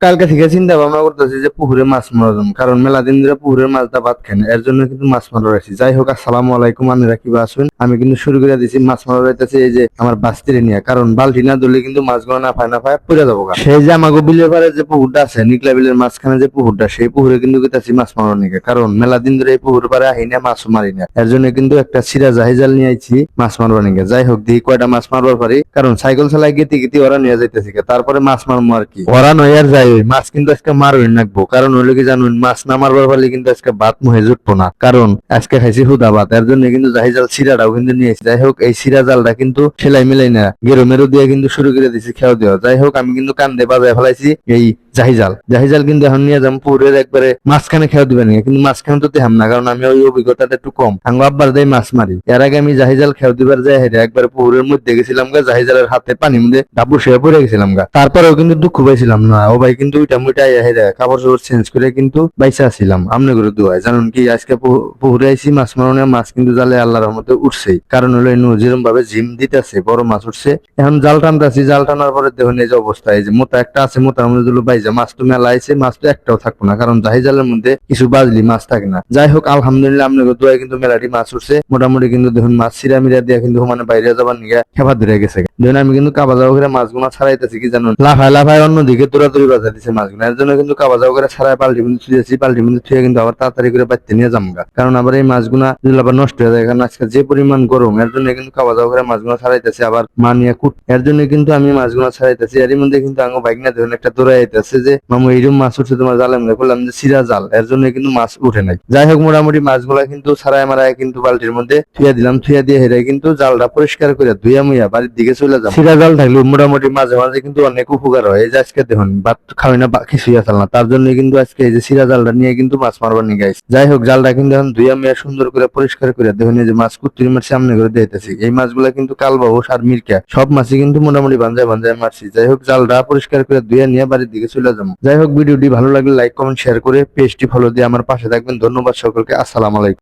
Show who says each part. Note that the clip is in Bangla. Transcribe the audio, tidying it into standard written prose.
Speaker 1: কালকে থেকে চিন্তা ভাবনা করতেছি যে পুকুরে মাছ মারা যাবো, কারণ মেলা দিন ধরে পুকুরের মাছটা ভাত খাই না, এর জন্য কিন্তু মাছ মারা রাখছি। যাই হোক, আসসালামু আলাইকুম, আমি রাকিবা আসুন। আমি কিন্তু শুরু করে দিছি মাছ মারা রাইতেছি এই যে আমার বাস্তিরে নিয়ে, কারণ বালতি না ধরলে কিন্তু মাছগুলো না পায় পড়ে যাবো গা। সেই যে আমাকে বিলের পারে যে পুকুরটা আছে, নিকলা বিলের মাঝখানে যে পুকুরটা, সেই পুকুরে কিন্তু গেতেছি মাছ মারার নিকে, কারণ মেলা দিন ধরে এই পুকুর পারে আহি না, মাছও মারি না। এর জন্য কিন্তু একটা সিরা জাহিজাল নিয়ে আইছি মাছ মারবার নিকে। যাই হোক, দেখি কয়টা মাছ মারবার পারি, কারণ সাইকেল চালাই গেতে গেতে ওরা নিয়ে যাইতেছি, তারপরে মাছ মারবো আর কি। ওরা নয় আর যাই মাছ কিন্তু আজকে মারুই নাকবো, কারণ হইলো কি জানুন, মাছ না মারবার পারলে কিন্তু আজকে ভাত মুহে জুটবো না, কারণ আজকে খাইছি হুদা ভাত। এর জন্য কিন্তু জাহিজাল সিরাটাও কিন্তু নিয়ে এসেছি। যাই হোক, এই সিরা জালটা কিন্তু সেলাই মিলাই না গেরো মেরো দিয়ে কিন্তু শুরু করে দিয়েছি খেয়াও দেওয়া। যাই হোক, আমি কিন্তু কান্দে বাজায় ফেলাইছি এই জাহিজাল। জাহিজাল কিন্তু এখন নিয়ে যাম পুকুরের একবারে মাঝখানে খেয়াও দিবেন, কিন্তু মাঝখানে তো দেহাম না, কারণ আমি ওই অভিজ্ঞতাটা একটু কম। আঙ্গ আব্বার দেয় মাছ মারি, এর আগে আমি জাহিজাল খেয়াও দিবার যাই হেরে একবার পুকুরের মধ্যে গেছিলাম গা, জাহিজালের হাতে পানির মধ্যে ডাবু শুয়ে পড়ে গেছিলাম গা। তারপরেও কিন্তু দুঃখ পাইছিলাম না, ও ভাই কিন্তু ওইটা মুইটাই হেরে কাপড় চোপড় চেঞ্জ করে কিন্তু বাইসা ছিলাম। আমনে করে দুয়ায় জানুন কি, আজকে পুকুরে আইসি মাছ মারনে, মাছ কিন্তু জালে আল্লাহর রহমতে উঠছেই, কারণ হলো যেরকম ভাবে জিম দিতেছে বড় মাছ উঠছে। এখন জাল টানতেছি, জাল টানার পরে দেখুন এই যে অবস্থা, এই যে মোটা একটা আছে, মোটার মধ্যে দুলো বাইজা মাছ তো মেলা আইছে, মাছ তো একটাও থাকবো না, কারণ জাহি জালের মধ্যে কিছু বাজলি মাছ থাকে না। যাই হোক, আলহামদুলিল্লাহ আপনাকে দোয়ায় কিন্তু মেলাটি মাছ উঠছে মোটামুটি, কিন্তু দেখুন মাছ সিরা মিরা দিয়ে কিন্তু মানে বাইরে যাবার নিয়ে খেপা ধরে গেছে। দেখুন আমি কিন্তু কাবা যাওয়া করে মাছগুলো ছাড়াইতেছি, কি জানুন, লাফায় লাফায় অন্যদিকে দৌড়াদৌড়ি বাজা দিচ্ছে মাছগুলো। এর জন্য কিন্তু কাবা যাওয়া করে ছাড়াই পাল্টি কিন্তু ছুঁয়েছি, পাল্টি কিন্তু ছুঁয়ে কিন্তু আবার তাড়াতাড়ি করে বাড়তে নিয়ে যামগা, কারণ আবার এই মাছগুলা যদি আবার নষ্ট হয়ে যায়, কারণ আজকে যে পরিমাণ গরম, এর জন্য কিন্তু কাবা যাওয়া করে মাছগুলো ছাড়াইতেছে আবার মা নিয়ে কুট। এর জন্য কিন্তু আমি মাছগুলো ছাড়াইতেছি। এর মধ্যে কিন্তু আঙ্গ বাইক না দেখুন একটা দৌড়াই আইতেছে যে মামু এইরকম মাছ উঠছে তোমার জালে মধ্যে, বললাম যে সিরা জাল, এর জন্য কিন্তু মাছ উঠে নাই। যাই হোক, মোটামুটি মাছগুলা কিন্তু ছাড়াই মারায় কিন্তু বালতির মধ্যে থুয়া দিলাম, থুয়া দিয়ে হেরে কিন্তু জালটা পরিষ্কার করে ধুইয়া মুইয়া বাড়ির দিকে চলে যাবো। সিরা জাল থাকলে মোটামুটি মাঝে মাঝে কিন্তু অনেক উপকার হয়। এই যে আজকে দেখুন ভাত খাওয়াই না, কিছুই আসল না, তার জন্য কিন্তু আজকে এই যে সিরা জালটা নিয়ে কিন্তু মাছ মারবার নিয়ে গাইছি। যাই হোক, জালটা কিন্তু এখন ধুইয়া মুইয়া সুন্দর করে পরিষ্কার করে দেখুন এই যে মাছ কুত্তির মাছ সামনে করে দিতেছি। এই মাছগুলা কিন্তু কালবাউস আর মিরকা সব মাছই কিন্তু মোটামুটি বাঞ্জায় বাঞ্জায় মারছি। যাই হোক, জালটা পরিষ্কার করে ধুয়ে নিয়ে বাড়ির দিকে চলে যাবো। যাই হোক, ভিডিওটি ভালো লাগলে লাইক কমেন্ট শেয়ার করে পেজটি ফলো দিয়ে আমার পাশে থাকবেন। ধন্যবাদ সকলকে, আসসালামু আলাইকুম।